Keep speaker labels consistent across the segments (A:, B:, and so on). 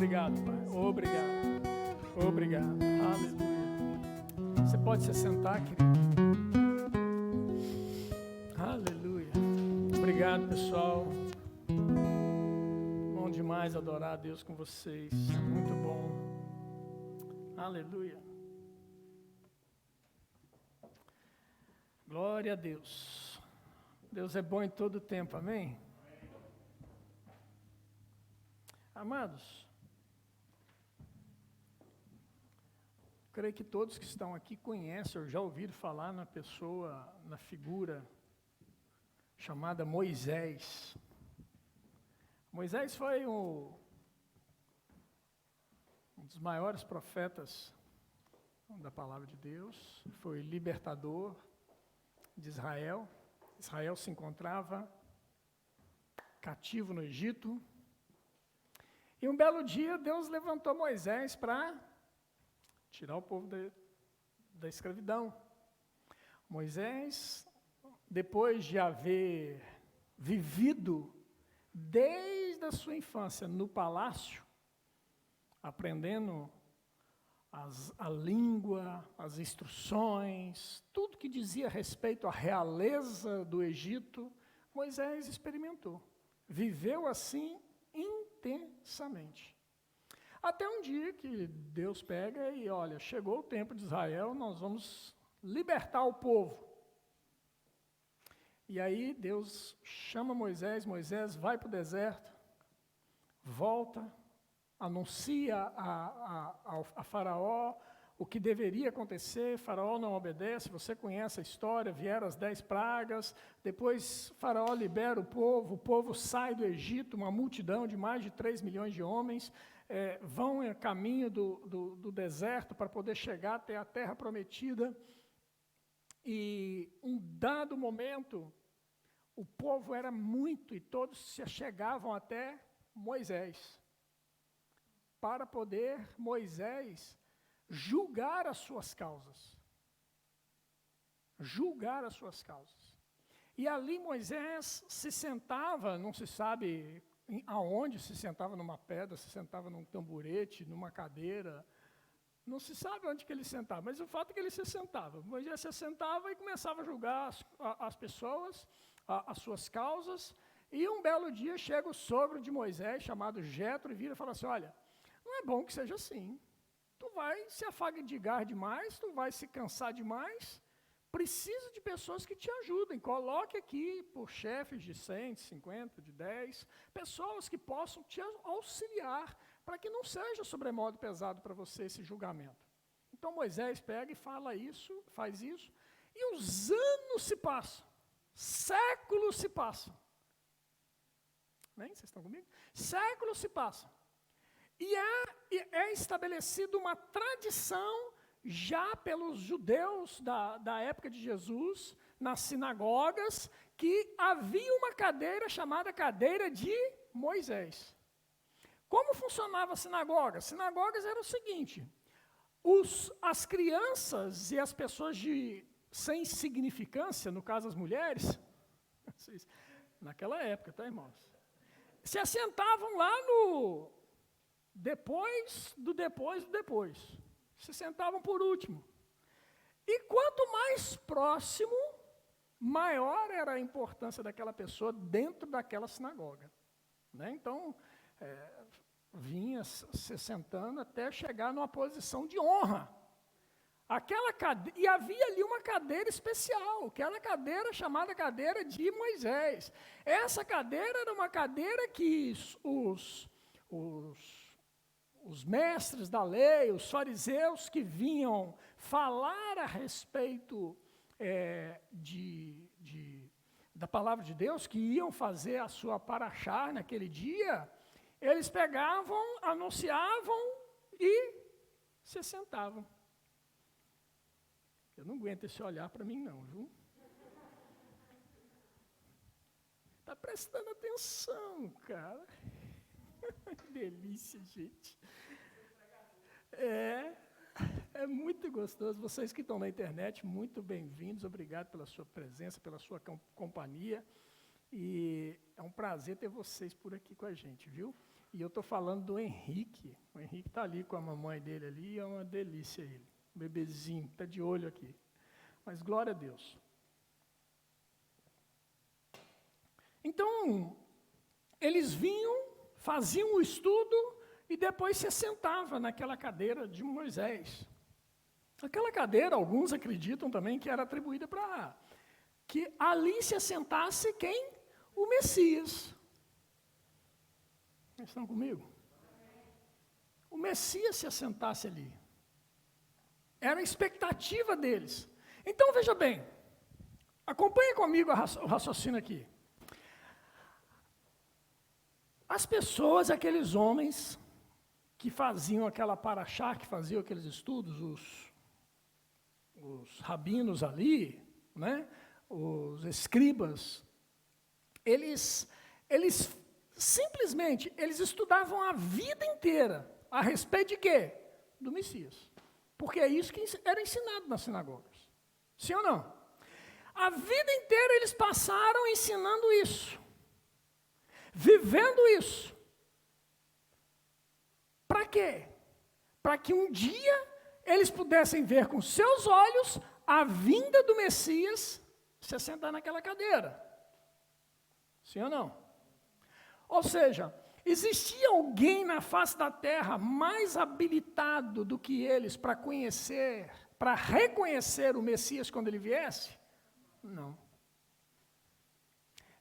A: Obrigado, Pai. Obrigado. Obrigado. Aleluia. Você pode se sentar, querido? Aleluia. Obrigado, pessoal. Bom demais adorar a Deus com vocês. É muito bom. Aleluia. Glória a Deus. Deus é bom em todo tempo, amém? Amados, creio que todos que estão aqui conhecem ou já ouviram falar na pessoa, na figura chamada Moisés. Moisés foi um dos maiores profetas da palavra de Deus, foi libertador de Israel. Israel se encontrava cativo no Egito. E um belo dia, Deus levantou Moisés para tirar o povo da escravidão. Moisés, depois de haver vivido desde a sua infância no palácio, aprendendo a língua, as instruções, tudo que dizia respeito à realeza do Egito, Moisés experimentou. Viveu assim intensamente. Até um dia que Deus pega e olha, chegou o tempo de Israel, nós vamos libertar o povo. E aí Deus chama Moisés, Moisés vai para o deserto, volta, anuncia a Faraó o que deveria acontecer. Faraó não obedece, você conhece a história, vieram as 10 pragas, depois Faraó libera o povo sai do Egito, uma multidão de mais de 3 milhões de homens, vão a caminho do deserto para poder chegar até a terra prometida, e um dado momento, o povo era muito, e todos se chegavam até Moisés, para poder Moisés julgar as suas causas. Julgar as suas causas. E ali Moisés se sentava, não se sabe aonde, se sentava numa pedra, se sentava num tamborete, numa cadeira, não se sabe onde que ele sentava, mas o fato é que ele se sentava. Moisés se sentava e começava a julgar as pessoas, as suas causas, e um belo dia chega o sogro de Moisés, chamado Jetro, e vira e fala assim, olha, não é bom que seja assim. Tu vai se afadigar demais, tu vai se cansar demais, precisa de pessoas que te ajudem. Coloque aqui por chefes de 100, de 50, de 10, pessoas que possam te auxiliar, para que não seja sobremodo pesado para você esse julgamento. Então Moisés pega e fala isso, faz isso, e os anos se passam, séculos se passam. Bem, vocês estão comigo? Séculos se passam. E é estabelecida uma tradição já pelos judeus da época de Jesus, nas sinagogas, que havia uma cadeira chamada cadeira de Moisés. Como funcionava a sinagoga? As sinagogas eram o seguinte, as crianças e as pessoas sem significância, no caso as mulheres, naquela época, tá, irmãos? Se assentavam lá no depois do depois. Se sentavam por último. E quanto mais próximo, maior era a importância daquela pessoa dentro daquela sinagoga. Né? Então, vinha se sentando até chegar numa posição de honra. E havia ali uma cadeira especial, aquela cadeira chamada cadeira de Moisés. Essa cadeira era uma cadeira que os mestres da lei, os fariseus que vinham falar a respeito da palavra de Deus, que iam fazer a sua paraxá naquele dia, eles pegavam, anunciavam e se sentavam. Eu não aguento esse olhar para mim não, viu? Está prestando atenção, cara. Que delícia, gente. É muito gostoso. Vocês que estão na internet, muito bem-vindos. Obrigado pela sua presença, pela sua companhia. E é um prazer ter vocês por aqui com a gente, viu? E eu estou falando do Henrique. O Henrique está ali com a mamãe dele ali, é uma delícia ele. O bebezinho, está de olho aqui. Mas glória a Deus. Então, eles vinham, faziam o estudo e depois se sentavam naquela cadeira de Moisés. Aquela cadeira, alguns acreditam também que era atribuída para que ali se assentasse quem? O Messias. Vocês estão comigo? O Messias se assentasse ali. Era a expectativa deles. Então, veja bem, acompanhe comigo o raciocínio aqui. As pessoas, aqueles homens que faziam aquela paraxá, que faziam aqueles estudos, os rabinos ali, né, os escribas, eles simplesmente, eles estudavam a vida inteira a respeito de quê? Do Messias. Porque é isso que era ensinado nas sinagogas. Sim ou não? A vida inteira eles passaram ensinando isso. Vivendo isso. Para quê? Para que um dia eles pudessem ver com seus olhos a vinda do Messias se assentar naquela cadeira. Sim ou não? Ou seja, existia alguém na face da terra mais habilitado do que eles para conhecer, para reconhecer o Messias quando ele viesse? Não.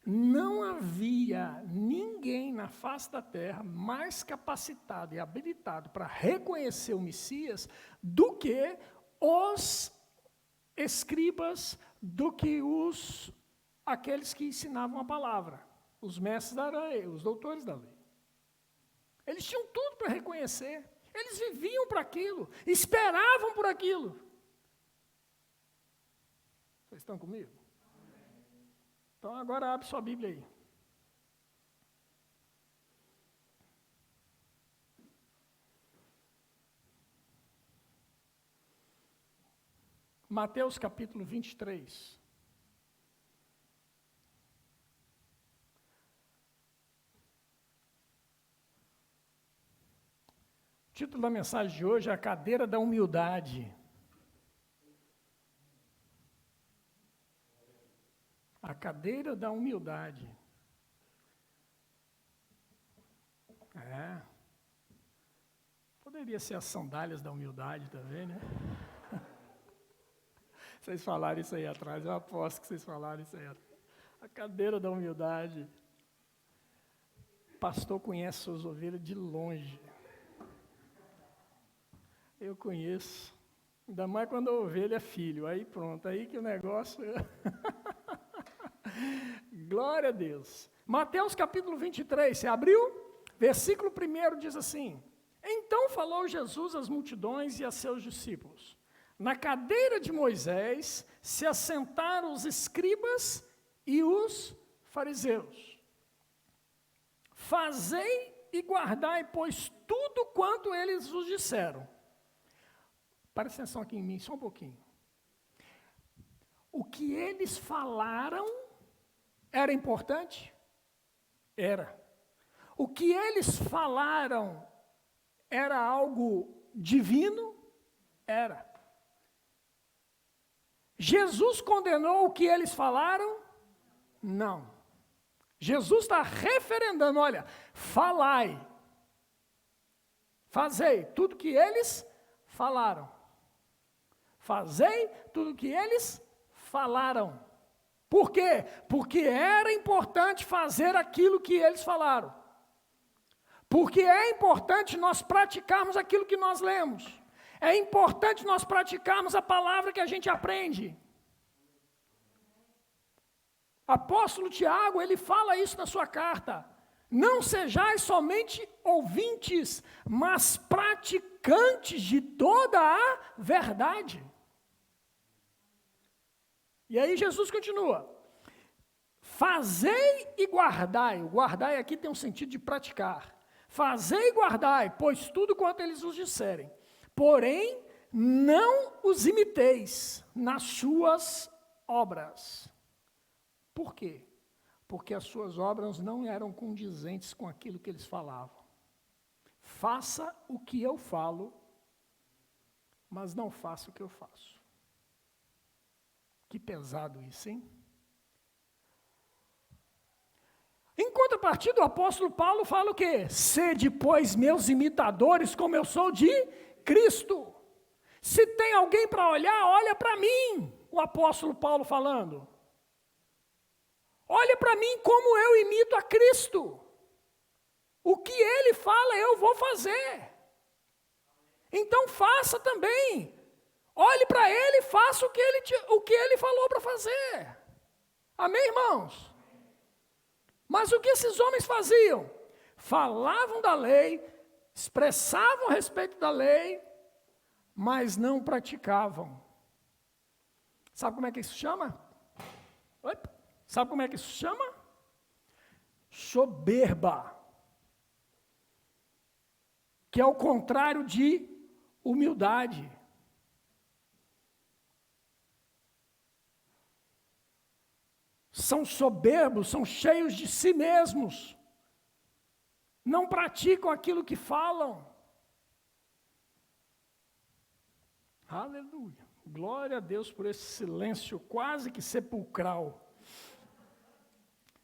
A: Não havia ninguém na face da terra mais capacitado e habilitado para reconhecer o Messias do que os escribas, do que aqueles que ensinavam a palavra, os mestres da lei, os doutores da lei. Eles tinham tudo para reconhecer, eles viviam para aquilo, esperavam por aquilo. Vocês estão comigo? Então, agora abre sua Bíblia aí. Mateus capítulo 23. O título da mensagem de hoje é A Cadeira da Humildade. A cadeira da humildade. Poderia ser as sandálias da humildade também, né? Vocês falaram isso aí atrás, eu aposto que vocês falaram isso aí atrás. A cadeira da humildade. O pastor conhece suas ovelhas de longe. Eu conheço. Ainda mais quando a ovelha é filho. Aí pronto, aí que o negócio... Glória a Deus. Mateus capítulo 23, você abriu? Versículo 1 diz assim: Então falou Jesus às multidões e a seus discípulos. Na cadeira de Moisés se assentaram os escribas e os fariseus. Fazei e guardai, pois, tudo quanto eles vos disseram. Presta atenção aqui em mim, só um pouquinho. O que eles falaram era importante? Era. O que eles falaram era algo divino? Era. Jesus condenou o que eles falaram? Não. Jesus está referendando, olha, falai, fazei tudo que eles falaram. Fazei tudo que eles falaram. Por quê? Porque era importante fazer aquilo que eles falaram. Porque é importante nós praticarmos aquilo que nós lemos. É importante nós praticarmos a palavra que a gente aprende. Apóstolo Tiago, ele fala isso na sua carta. Não sejais somente ouvintes, mas praticantes de toda a verdade. E aí Jesus continua. Fazei e guardai. O guardai aqui tem um sentido de praticar. Fazei e guardai, pois tudo quanto eles vos disserem. Porém, não os imiteis nas suas obras. Por quê? Porque as suas obras não eram condizentes com aquilo que eles falavam. faça o que eu falo, mas não faça o que eu faço. Que pesado isso, hein? Em contrapartida, o apóstolo Paulo fala o quê? Sede, pois, meus imitadores, como eu sou de Cristo. Se tem alguém para olhar, olha para mim, o apóstolo Paulo falando. Olha para mim como eu imito a Cristo. O que ele fala, eu vou fazer. Então faça também. Olhe para ele e faça o que ele falou para fazer. Amém, irmãos? Mas o que esses homens faziam? Falavam da lei, expressavam a respeito da lei, mas não praticavam. Sabe como é que isso chama? Sabe como é que isso chama? Soberba. Que é o contrário de humildade. São soberbos, são cheios de si mesmos. Não praticam aquilo que falam. Aleluia. Glória a Deus por esse silêncio quase que sepulcral.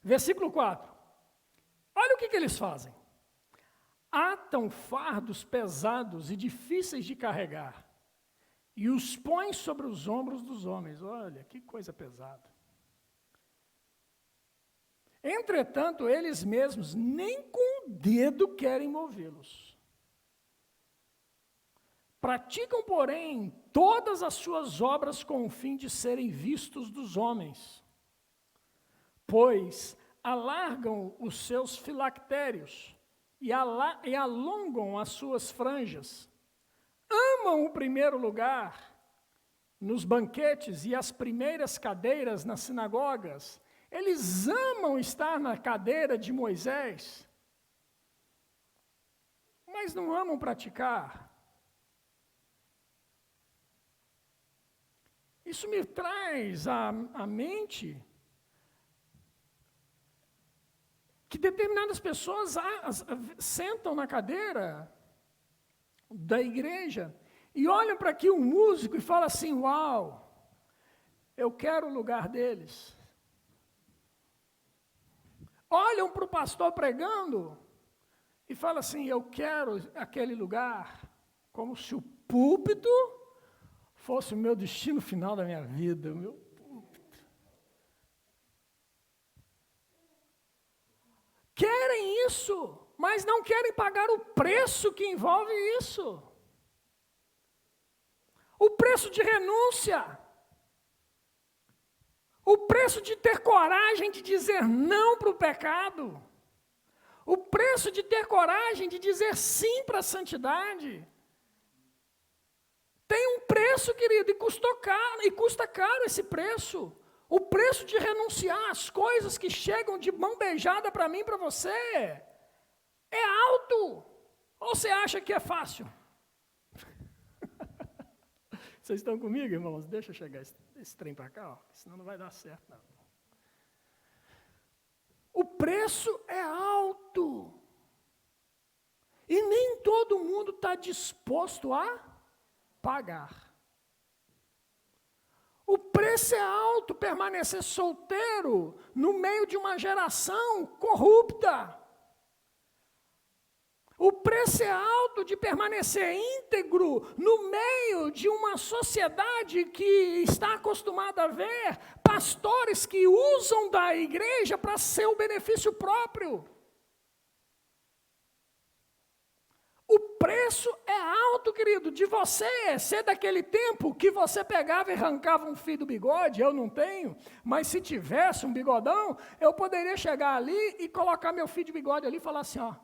A: Versículo 4. Olha o que eles fazem. Atam fardos pesados e difíceis de carregar e os põem sobre os ombros dos homens. Olha, que coisa pesada. Entretanto, eles mesmos nem com o dedo querem movê-los. Praticam, porém, todas as suas obras com o fim de serem vistos dos homens, pois alargam os seus filactérios e alongam as suas franjas. Amam o primeiro lugar nos banquetes e as primeiras cadeiras nas sinagogas. Eles amam estar na cadeira de Moisés, mas não amam praticar. Isso me traz à mente que determinadas pessoas sentam na cadeira da igreja e olham para aqui um músico e falam assim, uau, eu quero o lugar deles. Olham para o pastor pregando e falam assim, eu quero aquele lugar, como se o púlpito fosse o meu destino final da minha vida. Querem isso, mas não querem pagar o preço que envolve isso. O preço de renúncia. O preço de ter coragem de dizer não para o pecado. O preço de ter coragem de dizer sim para a santidade. Tem um preço, querido, e custa caro esse preço. O preço de renunciar às coisas que chegam de mão beijada para mim e para você é alto. Ou você acha que é fácil? Vocês estão comigo, irmãos? Deixa eu chegar esse trem para cá, ó, senão não vai dar certo, não. O preço é alto. E nem todo mundo está disposto a pagar. O preço é alto permanecer solteiro no meio de uma geração corrupta. O preço é alto de permanecer íntegro no meio de uma sociedade que está acostumada a ver pastores que usam da igreja para seu benefício próprio. O preço é alto, querido, de você ser daquele tempo que você pegava e arrancava um fio do bigode. Eu não tenho, mas se tivesse um bigodão, eu poderia chegar ali e colocar meu fio de bigode ali e falar assim, ó,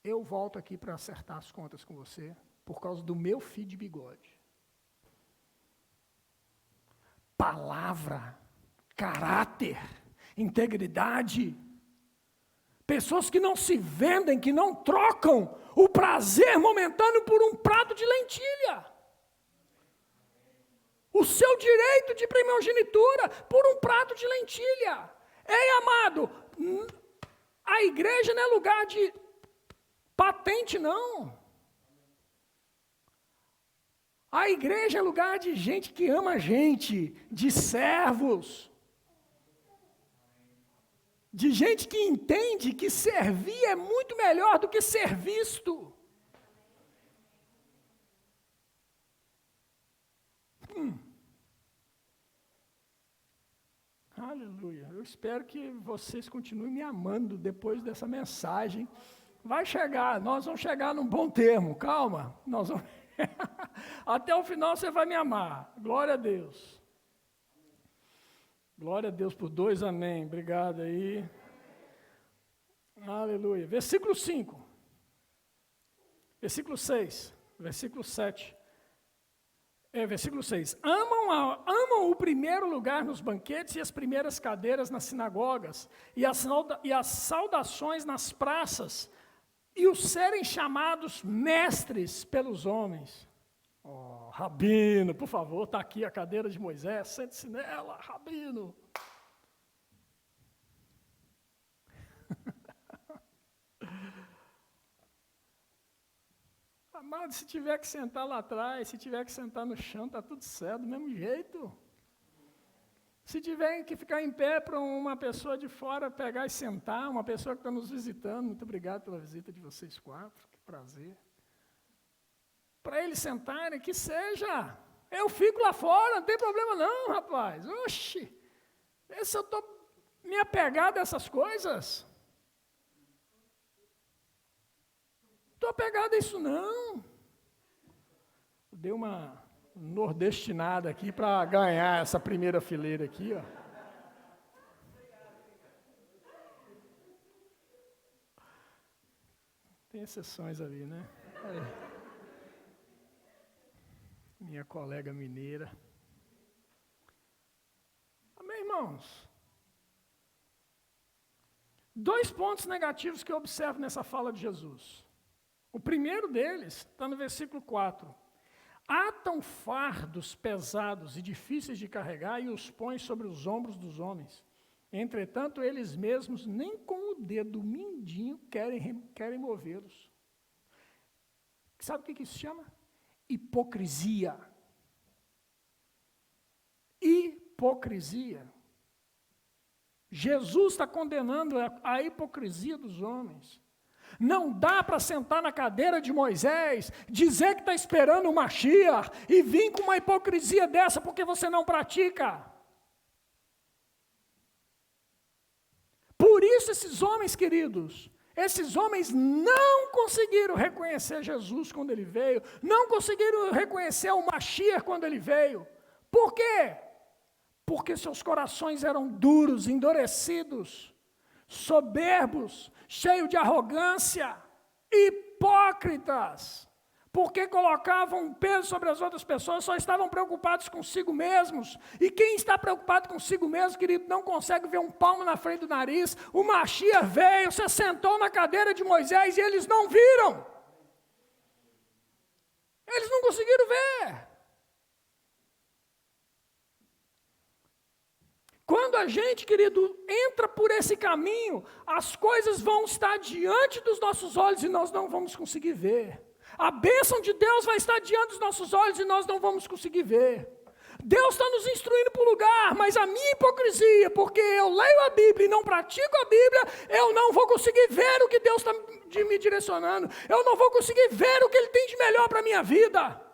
A: eu volto aqui para acertar as contas com você por causa do meu fio de bigode. Palavra, caráter, integridade. Pessoas que não se vendem, que não trocam o prazer momentâneo por um prato de lentilha. O seu direito de primogenitura por um prato de lentilha. Ei, amado, a igreja não é lugar de Patente não. A igreja é lugar de gente que ama a gente, de servos, de gente que entende que servir é muito melhor do que ser visto. Aleluia. Eu espero que vocês continuem me amando depois dessa mensagem. Vai chegar, nós vamos chegar num bom termo, calma. Nós vamos... Até o final você vai me amar. Glória a Deus. Glória a Deus por 2, amém. Obrigado aí. Aleluia. Versículo 5. Versículo 6. Versículo 7. Versículo 6. Amam o primeiro lugar nos banquetes e as primeiras cadeiras nas sinagogas, e as saudações nas praças, e os serem chamados mestres pelos homens. Oh, Rabino, por favor, está aqui a cadeira de Moisés, sente-se nela, Rabino. Amado, se tiver que sentar lá atrás, se tiver que sentar no chão, está tudo certo, do mesmo jeito. Se tiver que ficar em pé para uma pessoa de fora pegar e sentar, uma pessoa que está nos visitando, muito obrigado pela visita de vocês 4, que prazer. Para eles sentarem, que seja. Eu fico lá fora, não tem problema não, rapaz. Oxi, se eu estou me apegado a essas coisas... Estou apegado a isso não. Dei uma nordestinada aqui para ganhar essa primeira fileira aqui, ó. Tem exceções ali, né? Minha colega mineira. Amém, irmãos? 2 pontos negativos que eu observo nessa fala de Jesus. O primeiro deles está no versículo 4. Atam fardos pesados e difíceis de carregar e os põem sobre os ombros dos homens. Entretanto, eles mesmos nem com o dedo mindinho querem movê-los. Sabe o que isso chama? Hipocrisia. Hipocrisia. Jesus está condenando a hipocrisia dos homens. Não dá para sentar na cadeira de Moisés, dizer que está esperando o Mashiach e vir com uma hipocrisia dessa porque você não pratica. Por isso esses homens, queridos, esses homens não conseguiram reconhecer Jesus quando ele veio, não conseguiram reconhecer o Mashiach quando ele veio. Por quê? Porque seus corações eram duros, endurecidos, soberbos, cheios de arrogância, hipócritas, porque colocavam um peso sobre as outras pessoas, só estavam preocupados consigo mesmos, e quem está preocupado consigo mesmo, querido, não consegue ver um palmo na frente do nariz. O Mashiach veio, se sentou na cadeira de Moisés e eles não viram, eles não conseguiram ver. Quando a gente, querido, entra por esse caminho, as coisas vão estar diante dos nossos olhos e nós não vamos conseguir ver. A bênção de Deus vai estar diante dos nossos olhos e nós não vamos conseguir ver. Deus está nos instruindo para o lugar, mas a minha hipocrisia, porque eu leio a Bíblia e não pratico a Bíblia, eu não vou conseguir ver o que Deus está me direcionando, eu não vou conseguir ver o que Ele tem de melhor para a minha vida.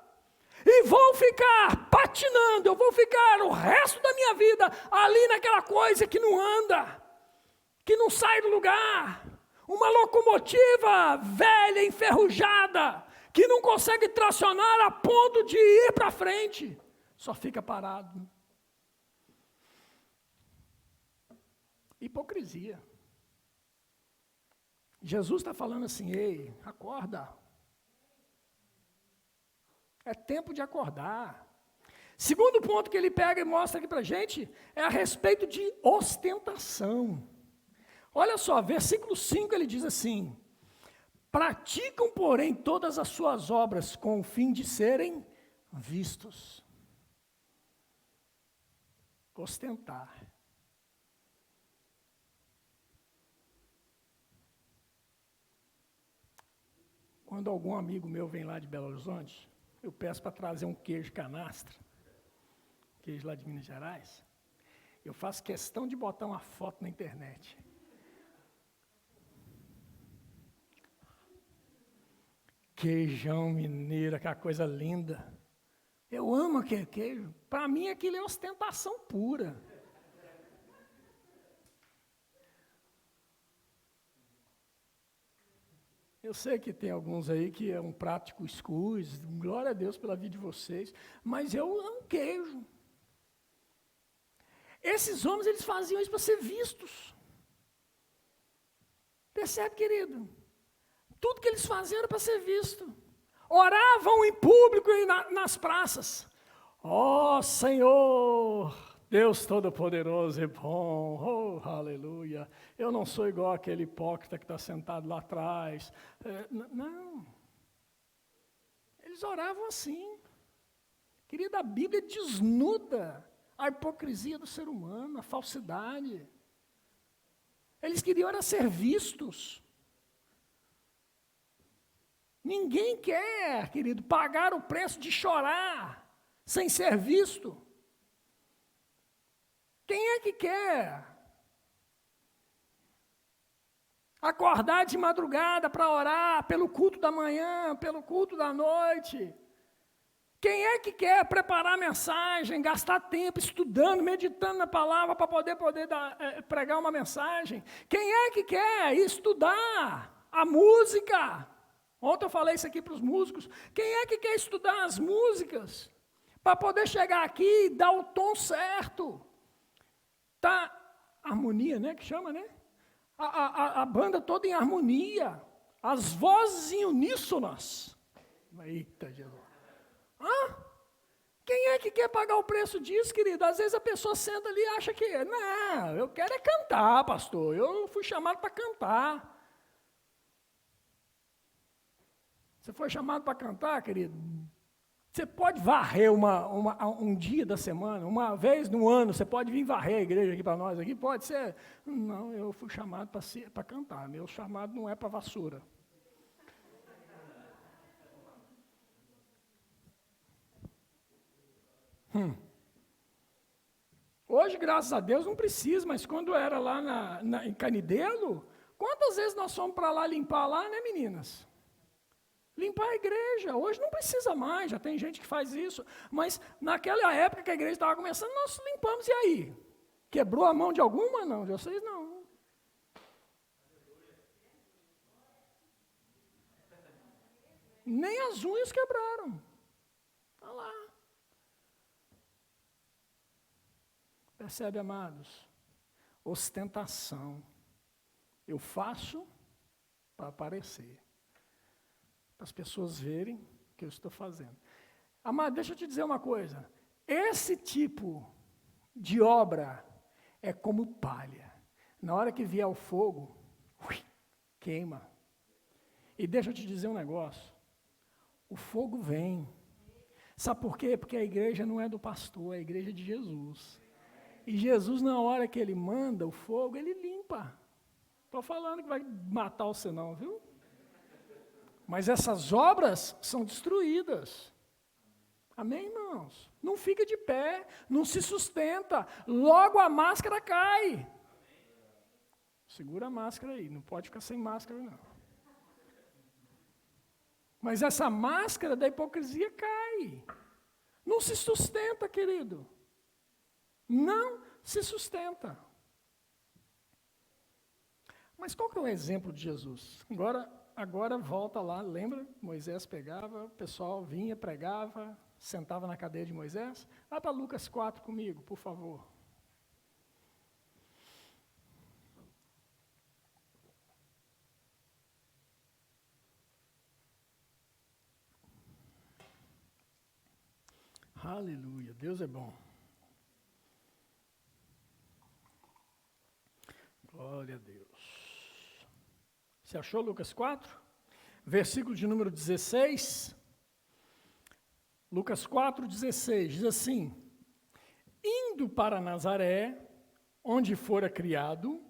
A: E vou ficar patinando, eu vou ficar o resto da minha vida ali naquela coisa que não anda, que não sai do lugar. Uma locomotiva velha, enferrujada, que não consegue tracionar a ponto de ir para frente, só fica parado. Hipocrisia. Jesus está falando assim: ei, acorda. É tempo de acordar. Segundo ponto que ele pega e mostra aqui para a gente é a respeito de ostentação. Olha só, versículo 5 ele diz assim: praticam, porém, todas as suas obras com o fim de serem vistos. Ostentar. Quando algum amigo meu vem lá de Belo Horizonte, eu peço para trazer um queijo canastra, queijo lá de Minas Gerais. Eu faço questão de botar uma foto na internet. Queijão mineiro, aquela coisa linda. Eu amo aquele queijo. Para mim, aquilo é ostentação pura. Eu sei que tem alguns aí que é um prato de cuscuz, glória a Deus pela vida de vocês, mas eu amo queijo. Esses homens, eles faziam isso para ser vistos. Percebe, querido? Tudo que eles faziam era para ser visto. Oravam em público e nas praças. Ó Senhor, Deus Todo-Poderoso e bom, oh, aleluia. Eu não sou igual aquele hipócrita que está sentado lá atrás. Não. Eles oravam assim. Querida, a Bíblia desnuda a hipocrisia do ser humano, a falsidade. Eles queriam era ser vistos. Ninguém quer, querido, pagar o preço de chorar sem ser visto. Quem é que quer acordar de madrugada para orar pelo culto da manhã, pelo culto da noite? Quem é que quer preparar a mensagem, gastar tempo estudando, meditando na palavra para poder pregar uma mensagem? Quem é que quer estudar a música? Ontem eu falei isso aqui para os músicos. Quem é que quer estudar as músicas para poder chegar aqui e dar o tom certo? Tá harmonia, né? Que chama, né? A banda toda em harmonia, as vozes em uníssonas. Eita, Jesus. Quem é que quer pagar o preço disso, querido? Às vezes a pessoa senta ali e acha que, não, eu quero é cantar, pastor. Eu fui chamado para cantar. Você foi chamado para cantar, querido? Você pode varrer um dia da semana, uma vez no ano, você pode vir varrer a igreja aqui para nós, aqui pode ser. Não, eu fui chamado para cantar, meu chamado não é para vassoura. Hoje, graças a Deus, não precisa, mas quando era lá em Canidelo, quantas vezes nós fomos para lá limpar lá, né, meninas? Limpar a igreja. Hoje não precisa mais, já tem gente que faz isso. Mas naquela época que a igreja estava começando, nós limpamos, e aí? Quebrou a mão de alguma? Não, de vocês não. Nem as unhas quebraram. Está lá. Percebe, amados? Ostentação. Eu faço para aparecer. Para as pessoas verem o que eu estou fazendo. Amado, deixa eu te dizer uma coisa. Esse tipo de obra é como palha. Na hora que vier o fogo, queima. E deixa eu te dizer um negócio. O fogo vem. Sabe por quê? Porque a igreja não é do pastor, é a igreja de Jesus. E Jesus, na hora que ele manda o fogo, ele limpa. Estou falando que vai matar você não, viu? Mas essas obras são destruídas. Amém, irmãos? Não fica de pé, não se sustenta. Logo a máscara cai. Segura a máscara aí, não pode ficar sem máscara, não. Mas essa máscara da hipocrisia cai. Não se sustenta, querido. Não se sustenta. Mas qual que é o exemplo de Jesus? Agora volta lá, lembra? Moisés pegava, o pessoal vinha, pregava, sentava na cadeira de Moisés. Vai para Lucas 4 comigo, por favor. Aleluia, Deus é bom. Glória a Deus. Você achou Lucas 4? Versículo de número 16. Lucas 4, 16, diz assim: indo para Nazaré, onde fora criado,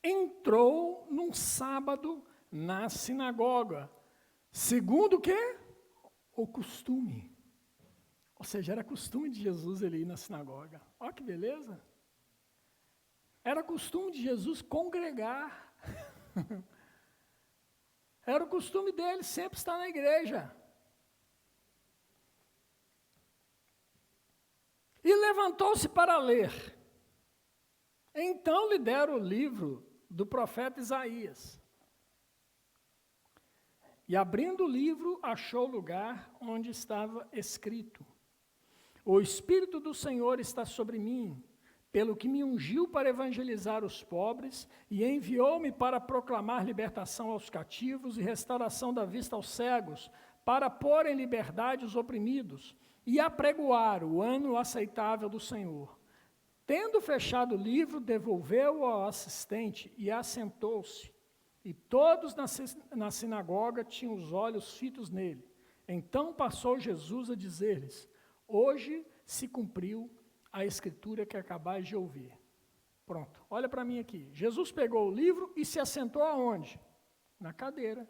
A: entrou num sábado na sinagoga Segundo o quê? O costume. Ou seja, era costume de Jesus ele ir na sinagoga. Olha que beleza. Era costume de Jesus congregar. Era o costume dele sempre estar na igreja. E levantou-se para ler. Então lhe deram o livro do profeta Isaías. E abrindo o livro, achou o lugar onde estava escrito: O Espírito do Senhor está sobre mim, pelo que me ungiu para evangelizar os pobres e enviou-me para proclamar libertação aos cativos e restauração da vista aos cegos, para pôr em liberdade os oprimidos e apregoar o ano aceitável do Senhor. Tendo fechado o livro, devolveu-o ao assistente e assentou-se. E todos na sinagoga tinham os olhos fitos nele. Então passou Jesus a dizer-lhes: Hoje se cumpriu a escritura que acabais de ouvir. Pronto, olha para mim aqui. Jesus pegou o livro e se assentou aonde? Na cadeira.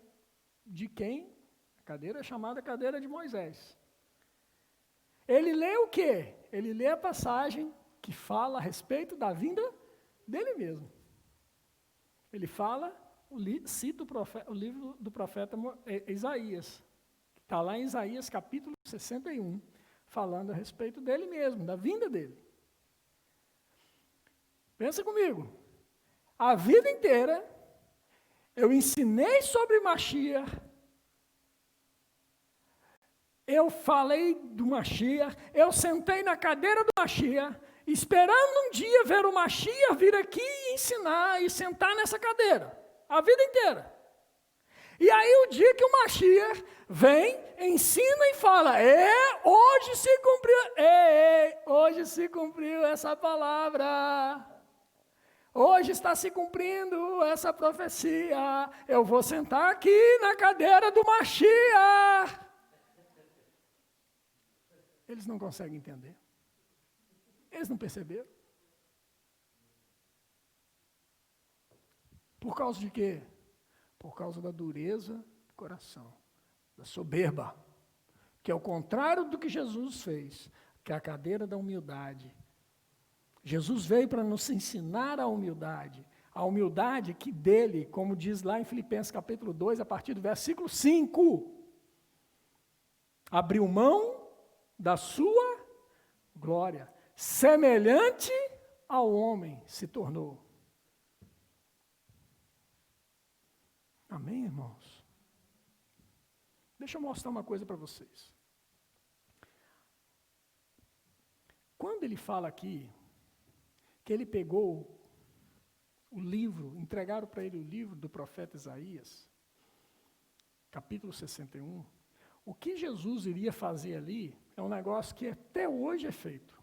A: De quem? A cadeira chamada cadeira de Moisés. Ele lê o quê? Ele lê a passagem que fala a respeito da vinda dele mesmo. Ele fala, cita o livro do profeta Isaías, que está lá em Isaías capítulo 61, falando a respeito dele mesmo, da vinda dele. Pensa comigo, a vida inteira eu ensinei sobre Mashiach, eu falei do Mashiach, eu sentei na cadeira do Mashiach, esperando um dia ver o Mashiach vir aqui e ensinar e sentar nessa cadeira, a vida inteira. E aí o dia que o Mashiach vem, ensina e fala: hoje se cumpriu, hoje se cumpriu essa palavra, hoje está se cumprindo essa profecia, eu vou sentar aqui na cadeira do Mashiach. Eles não conseguem entender. Eles não perceberam. Por causa de quê? Por causa da dureza do coração, da soberba, que é o contrário do que Jesus fez, que é a cadeira da humildade. Jesus veio para nos ensinar a humildade que dele, como diz lá em Filipenses capítulo 2, a partir do versículo 5, abriu mão da sua glória, semelhante ao homem se tornou. Amém, irmãos? Deixa eu mostrar uma coisa para vocês. Quando ele fala aqui, que ele pegou o livro, entregaram para ele o livro do profeta Isaías, capítulo 61, o que Jesus iria fazer ali é um negócio que até hoje é feito,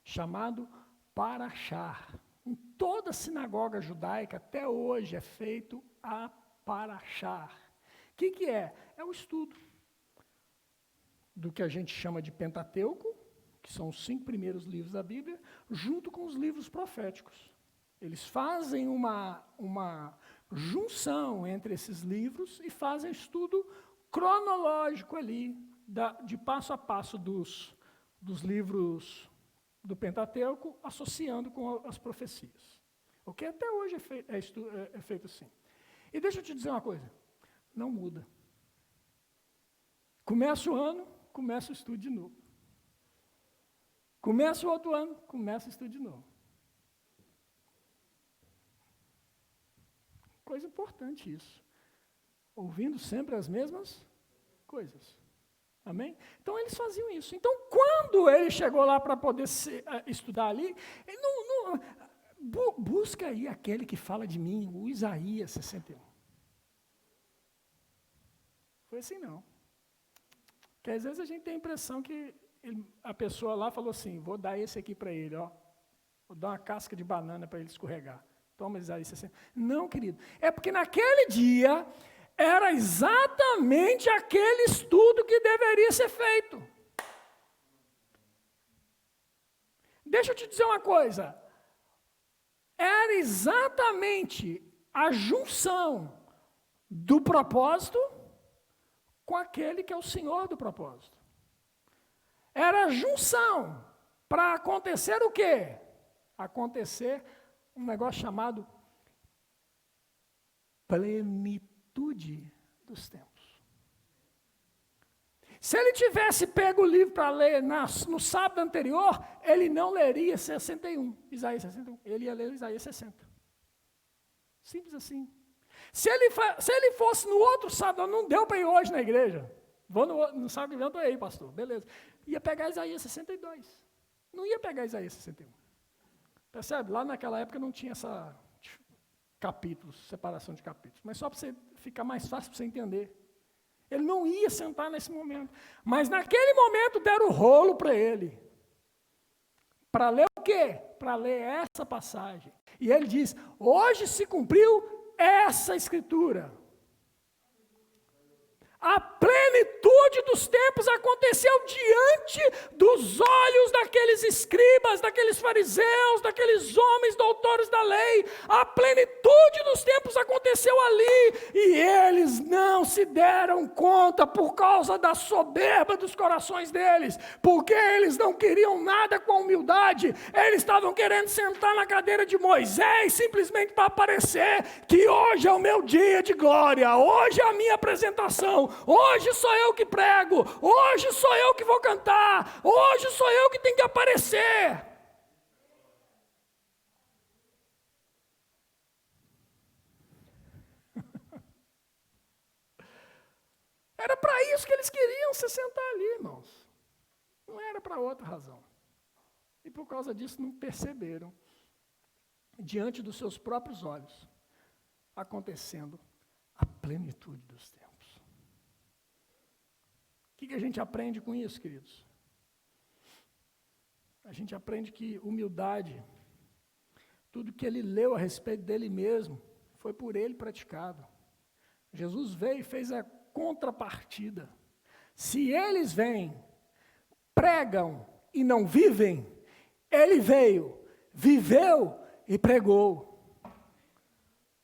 A: chamado parashá. Em toda a sinagoga judaica, até hoje é feito a parashá. O que é? É o estudo do que a gente chama de Pentateuco, que são os 5 primeiros livros da Bíblia, junto com os livros proféticos. Eles fazem uma junção entre esses livros e fazem estudo cronológico ali, de passo a passo dos livros do Pentateuco, associando com as profecias. O que até hoje é feito assim. E deixa eu te dizer uma coisa, não muda. Começa o ano, começa o estudo de novo. Começa o outro ano, começa o estudo de novo. Coisa importante isso. Ouvindo sempre as mesmas coisas. Amém? Então, eles faziam isso. Então, quando ele chegou lá para poder estudar ali, ele busca aí aquele que fala de mim, o Isaías 61. Foi assim, não. Porque às vezes a gente tem a impressão que a pessoa lá falou assim: vou dar esse aqui para ele, ó. Vou dar uma casca de banana para ele escorregar. Toma, Isaías 61. Não, querido. É porque naquele dia era exatamente aquele estudo que deveria ser feito. Deixa eu te dizer uma coisa. Era exatamente a junção do propósito com aquele que é o Senhor do propósito. Era a junção para acontecer o quê? Acontecer um negócio chamado plenitude dos tempos. Se ele tivesse pego o livro para ler no sábado anterior, ele não leria 61, Isaías 61, ele ia ler Isaías 60. Simples assim. Se ele fosse no outro sábado, não deu para ir hoje na igreja. Vou no sábado que vem, eu estou aí, pastor, beleza. Ia pegar Isaías 62, não ia pegar Isaías 61. Percebe? Lá naquela época não tinha essa capítulos, separação de capítulos, mas só para você ficar mais fácil para você entender. Ele não ia sentar nesse momento. Mas naquele momento deram o rolo para ele. Para ler o quê? Para ler essa passagem. E ele diz, hoje se cumpriu essa escritura. A plenitude dos tempos aconteceu diante dos olhos daqueles escribas, daqueles fariseus, daqueles homens doutores da lei. A plenitude dos tempos aconteceu ali e eles não se deram conta por causa da soberba dos corações deles, porque eles não queriam nada com humildade, eles estavam querendo sentar na cadeira de Moisés simplesmente para aparecer que hoje é o meu dia de glória, hoje é a minha apresentação. Hoje sou eu que prego, hoje sou eu que vou cantar, hoje sou eu que tenho que aparecer. Era para isso que eles queriam se sentar ali, irmãos. Não era para outra razão. E por causa disso não perceberam, diante dos seus próprios olhos, acontecendo a plenitude dos tempos. O que a gente aprende com isso, queridos? A gente aprende que humildade, tudo que ele leu a respeito dele mesmo, foi por ele praticado. Jesus veio e fez a contrapartida. Se eles vêm, pregam e não vivem, ele veio, viveu e pregou.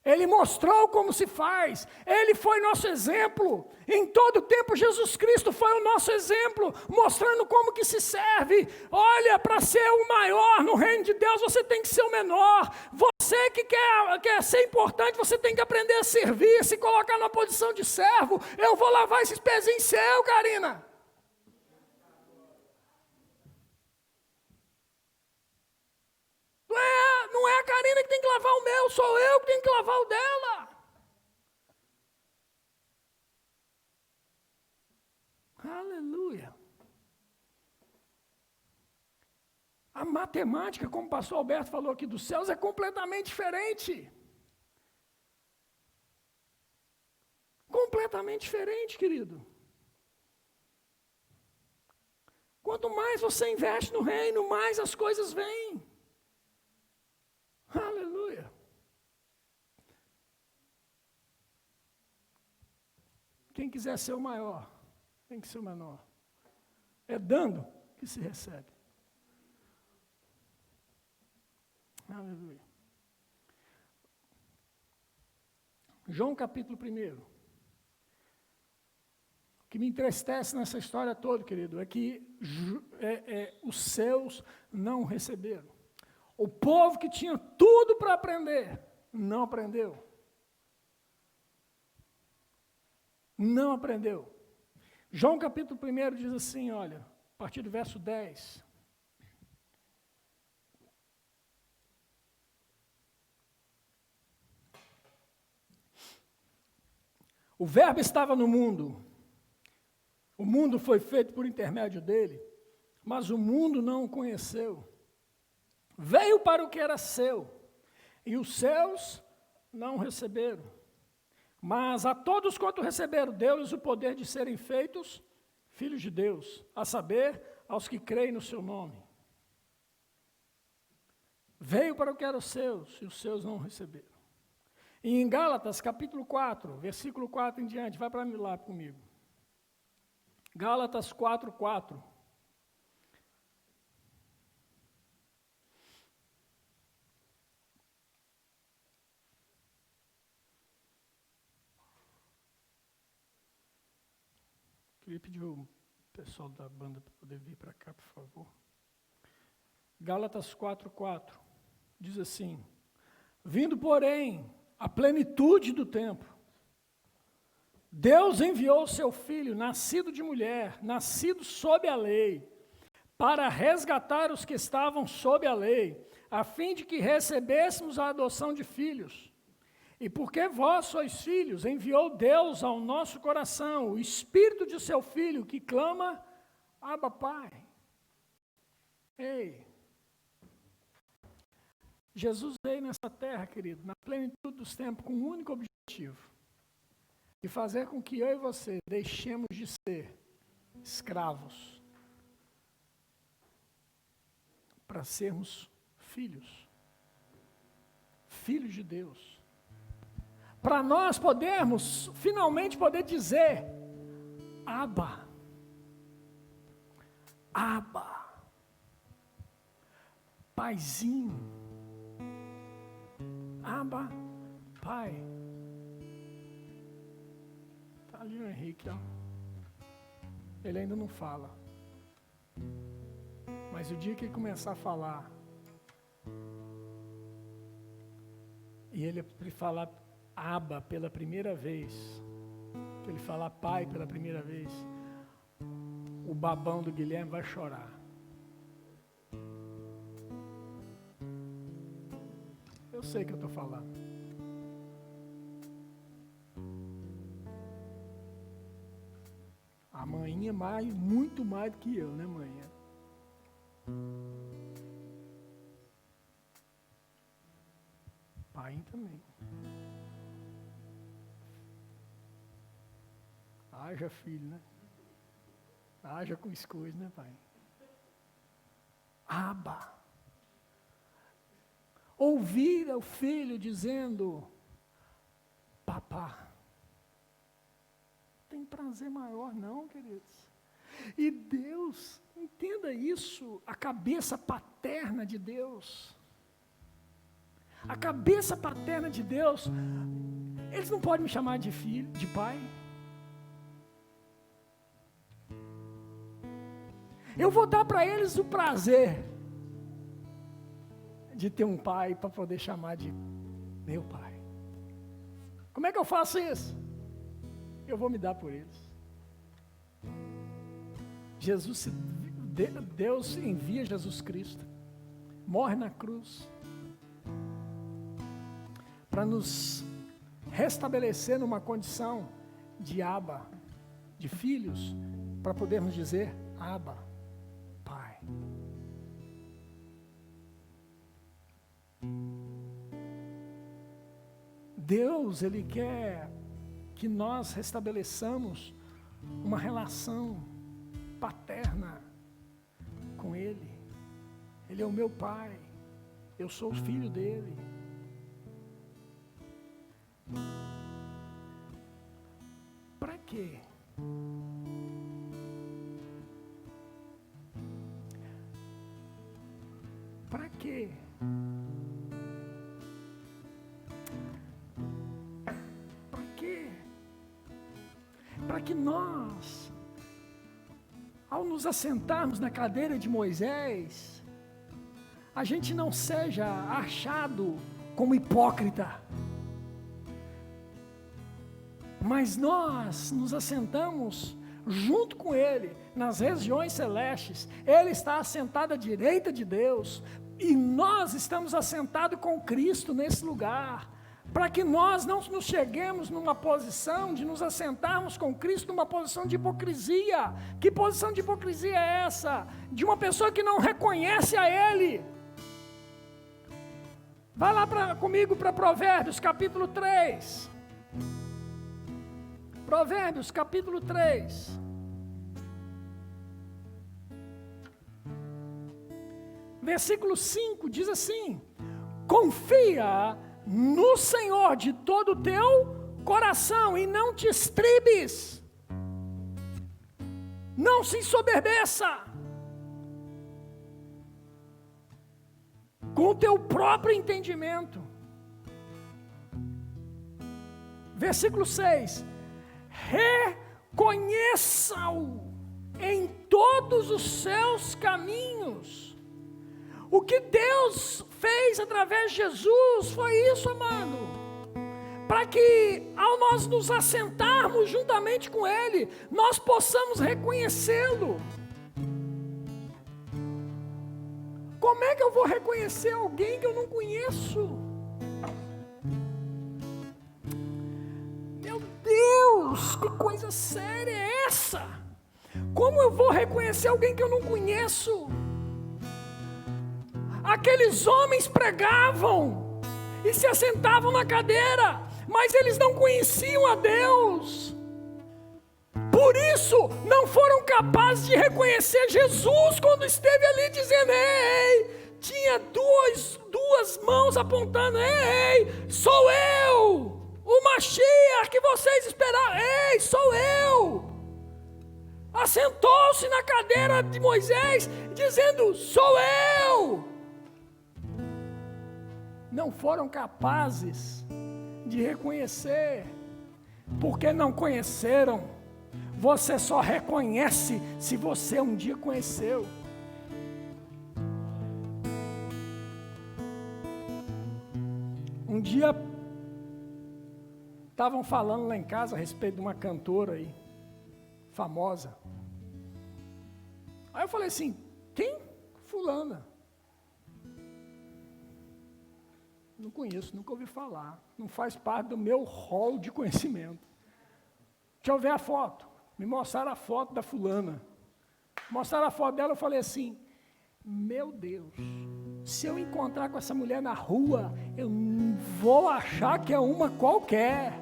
A: Ele mostrou como se faz, ele foi nosso exemplo, em todo tempo Jesus Cristo foi o nosso exemplo, mostrando como que se serve. Olha, para ser o maior no reino de Deus, você tem que ser o menor. Você que quer ser importante, você tem que aprender a servir, se colocar na posição de servo. Eu vou lavar esses pezinhos seu, Karina. Não é a Karina que tem que lavar o meu, sou eu que tenho que lavar o dela. Aleluia. A matemática, como o pastor Alberto falou aqui dos céus, é completamente diferente. Completamente diferente, querido. Quanto mais você investe no reino, mais as coisas vêm. Aleluia. Quem quiser ser o maior, tem que ser o menor. É dando que se recebe. Aleluia. João capítulo 1. O que me entristece nessa história toda, querido, é que os seus não receberam. O povo que tinha tudo para aprender, não aprendeu. Não aprendeu. João capítulo 1 diz assim, olha, a partir do verso 10. O verbo estava no mundo. O mundo foi feito por intermédio dele, mas o mundo não o conheceu. Veio para o que era seu, e os seus não receberam. Mas a todos quanto receberam, deu-lhes o poder de serem feitos filhos de Deus, a saber, aos que creem no seu nome. Veio para o que era seus, e os seus não receberam. E em Gálatas, capítulo 4, versículo 4 em diante, vai para lá comigo. Gálatas 4, 4. Queria pedir o pessoal da banda para poder vir para cá, por favor. Gálatas 4:4 diz assim: vindo, porém, a plenitude do tempo, Deus enviou o seu Filho, nascido de mulher, nascido sob a lei, para resgatar os que estavam sob a lei, a fim de que recebêssemos a adoção de filhos. E porque vós sois filhos, enviou Deus ao nosso coração o Espírito de seu Filho, que clama, Abba, Pai. Ei, Jesus veio nessa terra, querido, na plenitude dos tempos, com um único objetivo: de fazer com que eu e você deixemos de ser escravos para sermos filhos de Deus. Para nós podermos, finalmente poder dizer, Abba, Abba, Paizinho, Abba, Pai. Está ali o Henrique, ó. Ele ainda não fala. Mas o dia que ele começar a falar, e ele falar Abba pela primeira vez, que ele falar Pai pela primeira vez, o babão do Guilherme vai chorar. Eu sei que eu estou falando. A mãinha muito mais do que eu, né, mãinha? Pai também. Haja filho, né? Haja com escolha, né, pai? Abba. Ouvir o filho dizendo, papá. Tem prazer maior não, queridos. E Deus, entenda isso, a cabeça paterna de Deus. A cabeça paterna de Deus, eles não podem me chamar de filho, de pai. Eu vou dar para eles o prazer de ter um pai para poder chamar de meu pai. Como é que eu faço isso? Eu vou me dar por eles. Deus envia Jesus Cristo, morre na cruz, para nos restabelecer numa condição de Abba, de filhos, para podermos dizer Abba, Pai. Deus, Ele quer que nós restabeleçamos uma relação paterna com Ele. Ele é o meu Pai, eu sou o filho dEle. Para quê? Para quê? Para quê? Para que nós, ao nos assentarmos na cadeira de Moisés, a gente não seja achado como hipócrita. Mas nós nos assentamos junto com Ele, nas regiões celestes. Ele está assentado à direita de Deus, e nós estamos assentados com Cristo nesse lugar, para que nós não nos cheguemos numa posição de nos assentarmos com Cristo numa posição de hipocrisia. Que posição de hipocrisia é essa? De uma pessoa que não reconhece a Ele. Vai lá comigo para Provérbios capítulo 3. Provérbios capítulo 3. Versículo 5 diz assim: confia no Senhor de todo o teu coração e não te estribes, não se ensoberbeça com o teu próprio entendimento. Versículo 6: conheça-o em todos os seus caminhos. O que Deus fez através de Jesus foi isso, amado. Para que ao nós nos assentarmos juntamente com Ele, nós possamos reconhecê-lo. Como é que eu vou reconhecer alguém que eu não conheço? Meu Deus, que coisa séria é essa? Como eu vou reconhecer alguém que eu não conheço? Aqueles homens pregavam e se assentavam na cadeira, mas eles não conheciam a Deus. Por isso, não foram capazes de reconhecer Jesus quando esteve ali dizendo, ei, tinha duas mãos apontando, ei, sou eu, o Mashiach que vocês esperavam, ei, sou eu. Assentou-se na cadeira de Moisés, dizendo, sou eu. Não foram capazes de reconhecer, porque não conheceram. Você só reconhece se você um dia conheceu. Um dia, estavam falando lá em casa a respeito de uma cantora aí, famosa. Aí eu falei assim, quem? Fulana. Não conheço, nunca ouvi falar. Não faz parte do meu rol de conhecimento. Deixa eu ver a foto. Me mostraram a foto da fulana. Mostraram a foto dela, eu falei assim, meu Deus, se eu encontrar com essa mulher na rua, eu vou achar que é uma qualquer.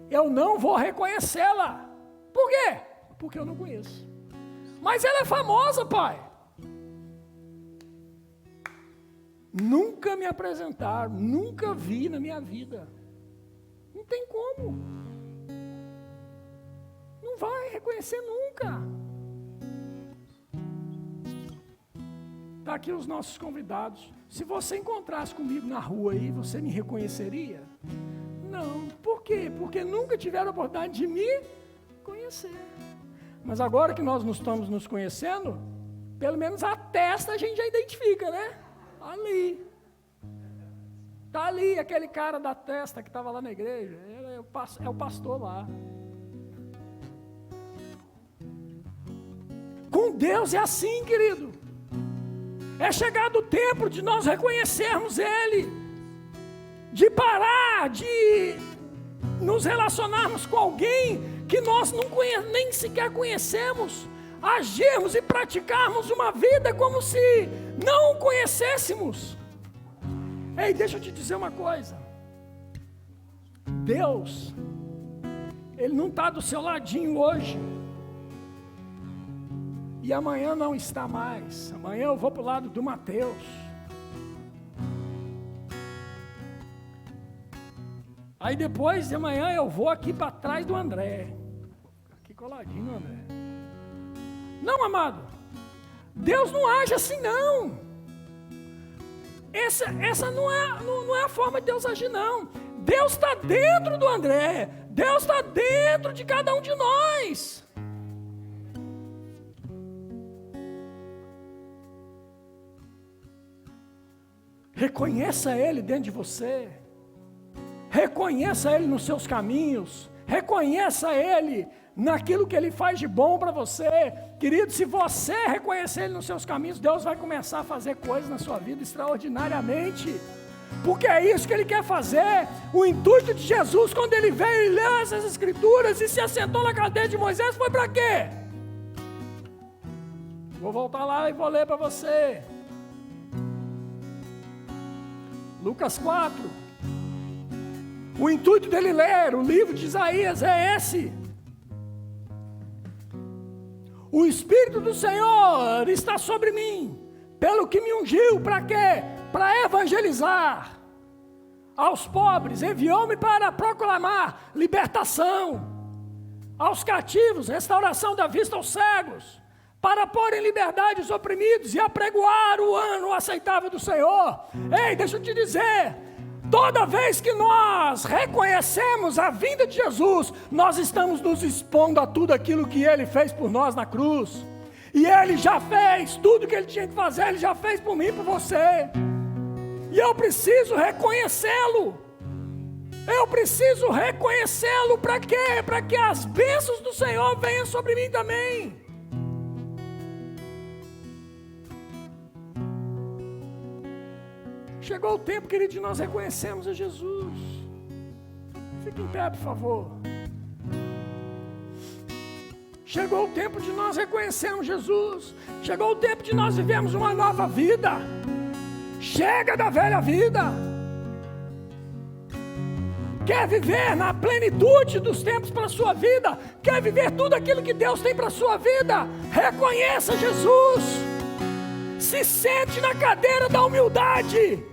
A: Eu não vou reconhecê-la. Por quê? Porque eu não conheço. Mas ela é famosa, pai. Nunca me apresentaram, nunca vi na minha vida. Não tem como. Não vai reconhecer nunca. Está aqui os nossos convidados. Se você encontrasse comigo na rua aí, você me reconheceria? Não. Por quê? Porque nunca tiveram a oportunidade de me conhecer. Mas agora que nós estamos nos conhecendo, pelo menos a testa a gente já identifica, né? Ali. Está ali aquele cara da testa que estava lá na igreja. Ele é o pastor lá. Com Deus é assim, querido. É chegado o tempo de nós reconhecermos Ele. De parar de nos relacionarmos com alguém que nós nem sequer conhecemos. Agirmos e praticarmos uma vida como se não o conhecêssemos. Ei, deixa eu te dizer uma coisa. Deus, Ele não está do seu ladinho hoje. E amanhã não está mais. Amanhã eu vou para o lado do Mateus. Aí depois de amanhã eu vou aqui para trás do André. Aqui coladinho, André. Não, amado. Deus não age assim, não. Essa não é a forma de Deus agir, não. Deus está dentro do André. Deus está dentro de cada um de nós. Reconheça Ele dentro de você. Reconheça Ele nos seus caminhos. Reconheça Ele naquilo que Ele faz de bom para você. Querido, se você reconhecer Ele nos seus caminhos, Deus vai começar a fazer coisas na sua vida extraordinariamente. Porque é isso que Ele quer fazer. O intuito de Jesus, quando Ele veio e leu essas escrituras e se assentou na cadeira de Moisés, foi para quê? Vou voltar lá e vou ler para você. Lucas 4. O intuito dele ler o livro de Isaías é esse. O Espírito do Senhor está sobre mim, pelo que me ungiu, para quê? Para evangelizar aos pobres, enviou-me para proclamar libertação aos cativos, restauração da vista aos cegos, para pôr em liberdade os oprimidos e apregoar o ano aceitável do Senhor. Ei, deixa eu te dizer, Toda vez que nós reconhecemos a vinda de Jesus, nós estamos nos expondo a tudo aquilo que Ele fez por nós na cruz. E Ele já fez tudo o que Ele tinha que fazer, Ele já fez por mim e por você. E eu preciso reconhecê-lo. Eu preciso reconhecê-lo para quê? Para que as bênçãos do Senhor venham sobre mim também. Chegou o tempo, querido, de nós reconhecermos a Jesus. Fique em pé, por favor. Chegou o tempo de nós reconhecermos Jesus. Chegou o tempo de nós vivermos uma nova vida. Chega da velha vida. Quer viver na plenitude dos tempos para a sua vida? Quer viver tudo aquilo que Deus tem para a sua vida? Reconheça Jesus. Se sente na cadeira da humildade.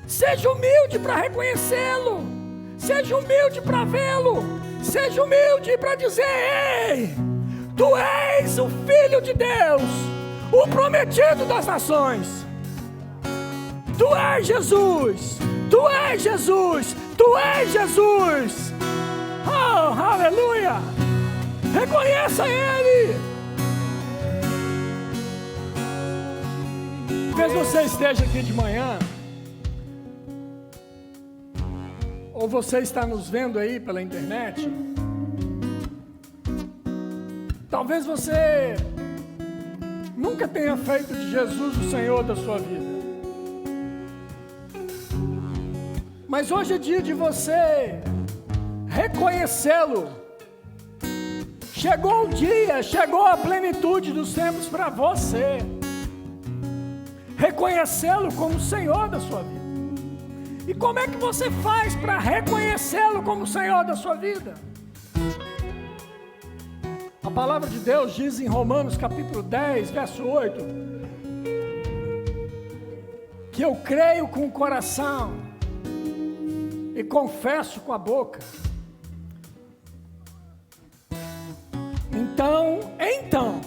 A: Seja humilde para reconhecê-lo. Seja humilde para vê-lo. Seja humilde para dizer: ei, tu és o Filho de Deus, o prometido das nações. Tu és Jesus. Tu és Jesus. Tu és Jesus. Oh, aleluia. Reconheça Ele. Talvez você esteja aqui de manhã, ou você está nos vendo aí pela internet. Talvez você nunca tenha feito de Jesus o Senhor da sua vida. Mas hoje é dia de você reconhecê-lo. Chegou o dia, chegou a plenitude dos tempos para você reconhecê-lo como Senhor da sua vida. E como é que você faz para reconhecê-lo como Senhor da sua vida? A palavra de Deus diz em Romanos capítulo 10, verso 8, que eu creio com o coração e confesso com a boca. Então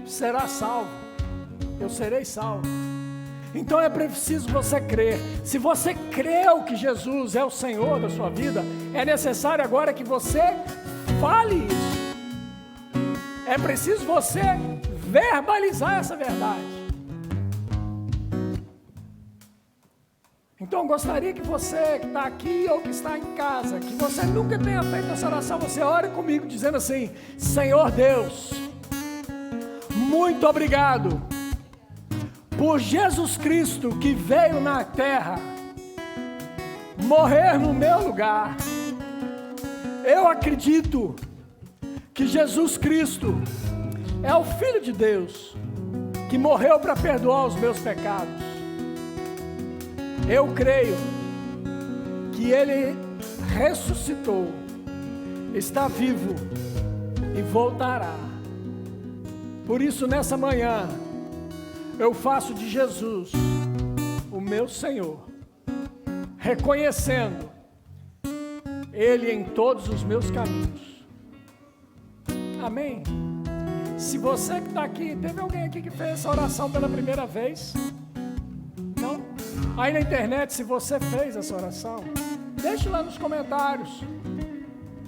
A: será salvo. Eu serei salvo. Então é preciso você crer. Se você creu que Jesus é o Senhor da sua vida, é necessário agora que você fale isso. É preciso você verbalizar essa verdade. Então eu gostaria que você que está aqui ou que está em casa, que você nunca tenha feito essa oração, você ore comigo dizendo assim: Senhor Deus, muito obrigado por Jesus Cristo que veio na terra morrer no meu lugar. Eu acredito que Jesus Cristo é o Filho de Deus que morreu para perdoar os meus pecados. Eu creio que Ele ressuscitou, está vivo e voltará. Por isso, nessa manhã, eu faço de Jesus o meu Senhor, reconhecendo Ele em todos os meus caminhos. Amém? Se você que está aqui, teve alguém aqui que fez essa oração pela primeira vez? Não? Aí na internet, se você fez essa oração, deixe lá nos comentários.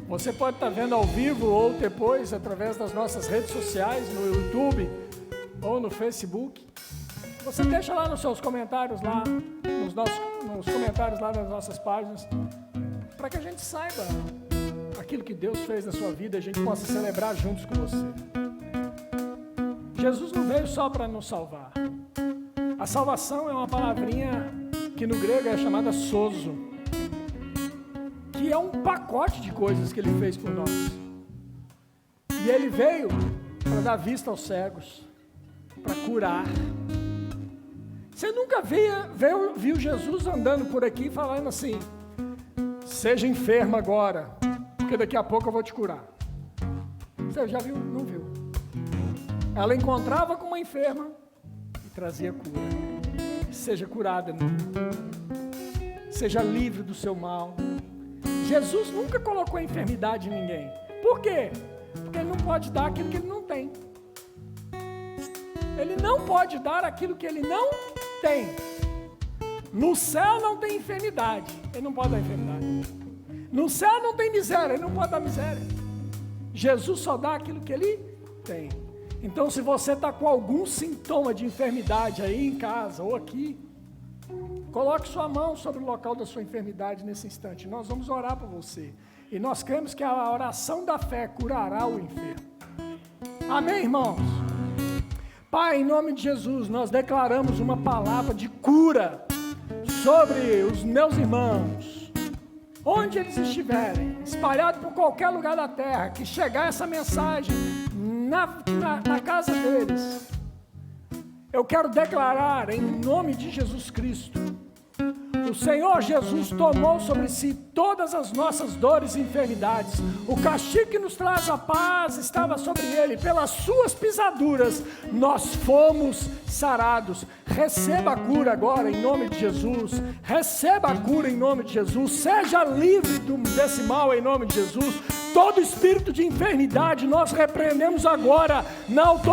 A: Você pode estar vendo ao vivo ou depois através das nossas redes sociais, no YouTube ou no Facebook. Você deixa lá nos seus comentários lá, nos comentários lá das nossas páginas, para que a gente saiba aquilo que Deus fez na sua vida, a gente possa celebrar juntos com você. Jesus não veio só para nos salvar. A salvação é uma palavrinha que no grego é chamada sozo, que é um pacote de coisas que Ele fez por nós. E Ele veio para dar vista aos cegos, para curar. Você nunca viu Jesus andando por aqui falando assim: seja enfermo agora, porque daqui a pouco eu vou te curar. Você já viu? Não viu. Ela encontrava com uma enferma e trazia cura. Seja curada, seja livre do seu mal. Jesus nunca colocou enfermidade em ninguém. Por quê? Porque Ele não pode dar aquilo que Ele não tem. Ele não pode dar aquilo que Ele não tem. No céu não tem enfermidade, ele não pode dar enfermidade. No céu não tem miséria, ele não pode dar miséria. Jesus só dá aquilo que ele tem. Então, se você está com algum sintoma de enfermidade aí em casa ou aqui, coloque sua mão sobre o local da sua enfermidade nesse instante. Nós vamos orar por você. E nós cremos que a oração da fé curará o enfermo. Amém, irmãos? Pai, em nome de Jesus, nós declaramos uma palavra de cura sobre os meus irmãos, onde eles estiverem, espalhados por qualquer lugar da terra, que chegar essa mensagem na casa deles. Eu quero declarar em nome de Jesus Cristo, o Senhor Jesus tomou sobre si todas as nossas dores e enfermidades. O castigo que nos traz a paz estava sobre ele. Pelas suas pisaduras nós fomos sarados. Receba a cura agora em nome de Jesus. Receba a cura em nome de Jesus. Seja livre desse mal em nome de Jesus. Todo espírito de enfermidade nós repreendemos agora na autoridade